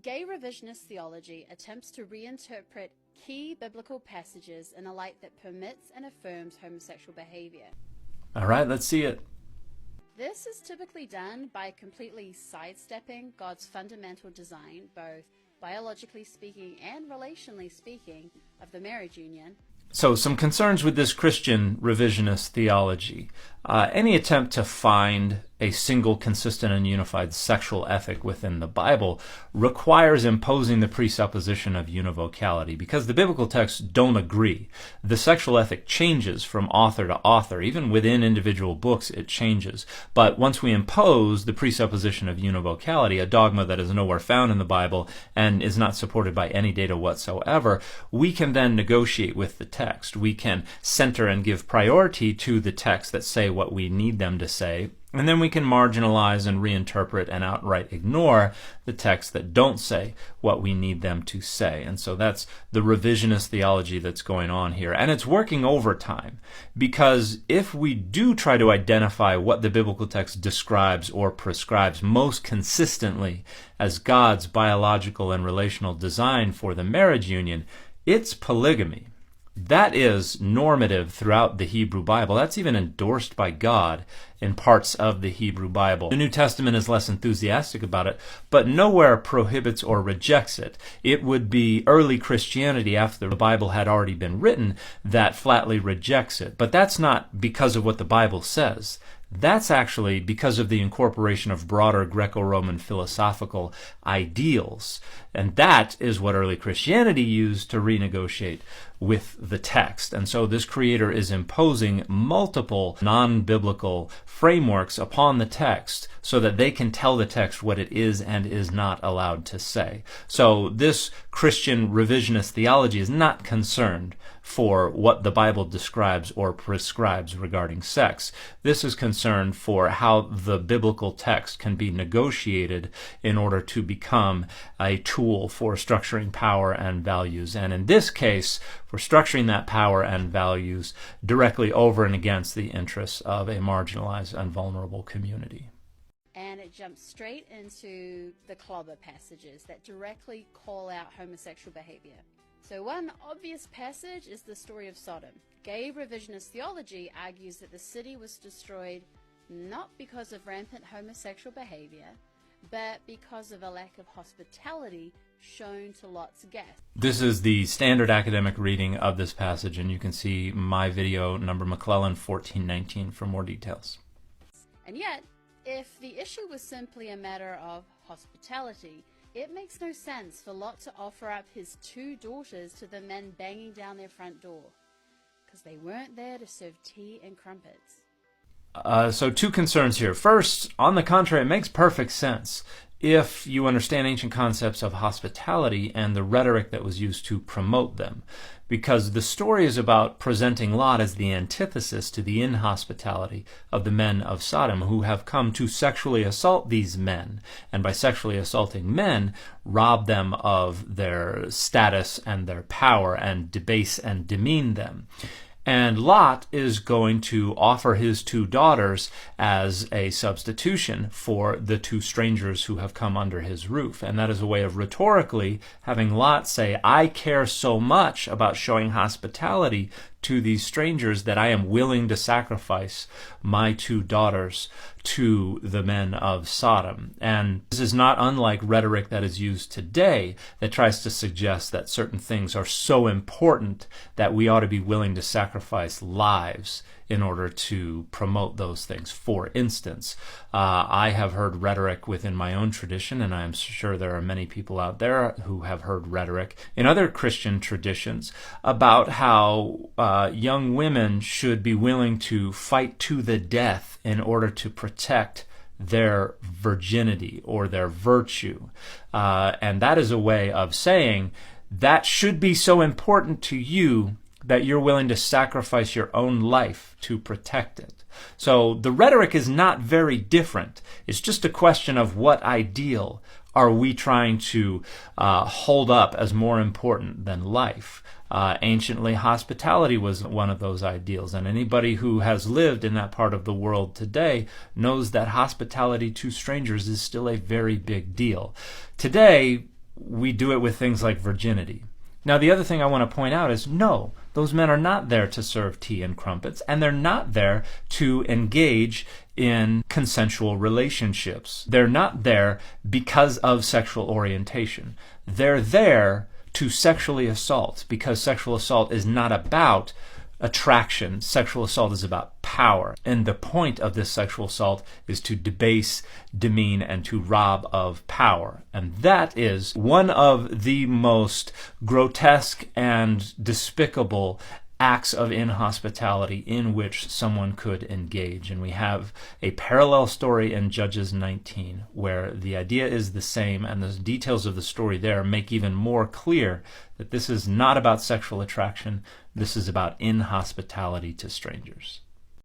Gay revisionist theology attempts to reinterpret key biblical passages in a light that permits and affirms homosexual behavior. All right, let's see it. This is typically done by completely sidestepping God's fundamental design, both biologically speaking and relationally speaking, of the marriage union. So some concerns with this Christian revisionist theology. Any attempt to find a single, consistent, and unified sexual ethic within the Bible requires imposing the presupposition of univocality, because the biblical texts don't agree. The sexual ethic changes from author to author. Even within individual books, it changes. But once we impose the presupposition of univocality, a dogma that is nowhere found in the Bible and is not supported by any data whatsoever, we can then negotiate with the text. We can center and give priority to the texts that say what we need them to say, and then we can marginalize and reinterpret and outright ignore the texts that don't say what we need them to say. And so that's the revisionist theology that's going on here. And it's working overtime, because if we do try to identify what the biblical text describes or prescribes most consistently as God's biological and relational design for the marriage union, it's polygamy. That is normative throughout the Hebrew Bible. That's even endorsed by God in parts of the Hebrew Bible. The New Testament is less enthusiastic about it, but nowhere prohibits or rejects it. It would be early Christianity, after the Bible had already been written, that flatly rejects it. But that's not because of what the Bible says. That's actually because of the incorporation of broader Greco-Roman philosophical ideals. And that is what early Christianity used to renegotiate with the text. And so this creator is imposing multiple non-biblical frameworks upon the text so that they can tell the text what it is and is not allowed to say. So this Christian revisionist theology is not concerned for what the Bible describes or prescribes regarding sex. This is concerned for how the biblical text can be negotiated in order to become a tool for structuring power and values. And in this case, for structuring that power and values directly over and against the interests of a marginalized and vulnerable community. And it jumps straight into the clobber passages that directly call out homosexual behavior. So one obvious passage is the story of Sodom. Gay revisionist theology argues that the city was destroyed not because of rampant homosexual behavior, but because of a lack of hospitality shown to Lot's guests. This is the standard academic reading of this passage, and you can see my video number McClellan 1419 for more details. And yet, if the issue was simply a matter of hospitality, it makes no sense for Lot to offer up his 2 daughters to the men banging down their front door, because they weren't there to serve tea and crumpets. So 2 concerns here. First, on the contrary, it makes perfect sense if you understand ancient concepts of hospitality and the rhetoric that was used to promote them. Because the story is about presenting Lot as the antithesis to the inhospitality of the men of Sodom, who have come to sexually assault these men, and by sexually assaulting men, rob them of their status and their power and debase and demean them. And Lot is going to offer his 2 daughters as a substitution for the 2 strangers who have come under his roof. And that is a way of rhetorically having Lot say, I care so much about showing hospitality to these strangers that I am willing to sacrifice my 2 daughters to the men of Sodom. And this is not unlike rhetoric that is used today that tries to suggest that certain things are so important that we ought to be willing to sacrifice lives in order to promote those things. For instance, I have heard rhetoric within my own tradition, and I am sure there are many people out there who have heard rhetoric in other Christian traditions about how young women should be willing to fight to the death in order to protect their virginity or their virtue. And that is a way of saying that should be so important to you that you're willing to sacrifice your own life to protect it. So the rhetoric is not very different. It's just a question of what ideal are we trying to hold up as more important than life. Anciently, hospitality was one of those ideals, and anybody who has lived in that part of the world today knows that hospitality to strangers is still a very big deal. Today, we do it with things like virginity. Now, the other thing I want to point out is, no, those men are not there to serve tea and crumpets, and they're not there to engage in consensual relationships. They're not there because of sexual orientation. They're there to sexually assault, because sexual assault is not about attraction. Sexual assault is about power. And the point of this sexual assault is to debase, demean, and to rob of power. And that is one of the most grotesque and despicable acts of inhospitality in which someone could engage. And we have a parallel story in Judges 19 where the idea is the same, and the details of the story there make even more clear that this is not about sexual attraction. This is about inhospitality to strangers.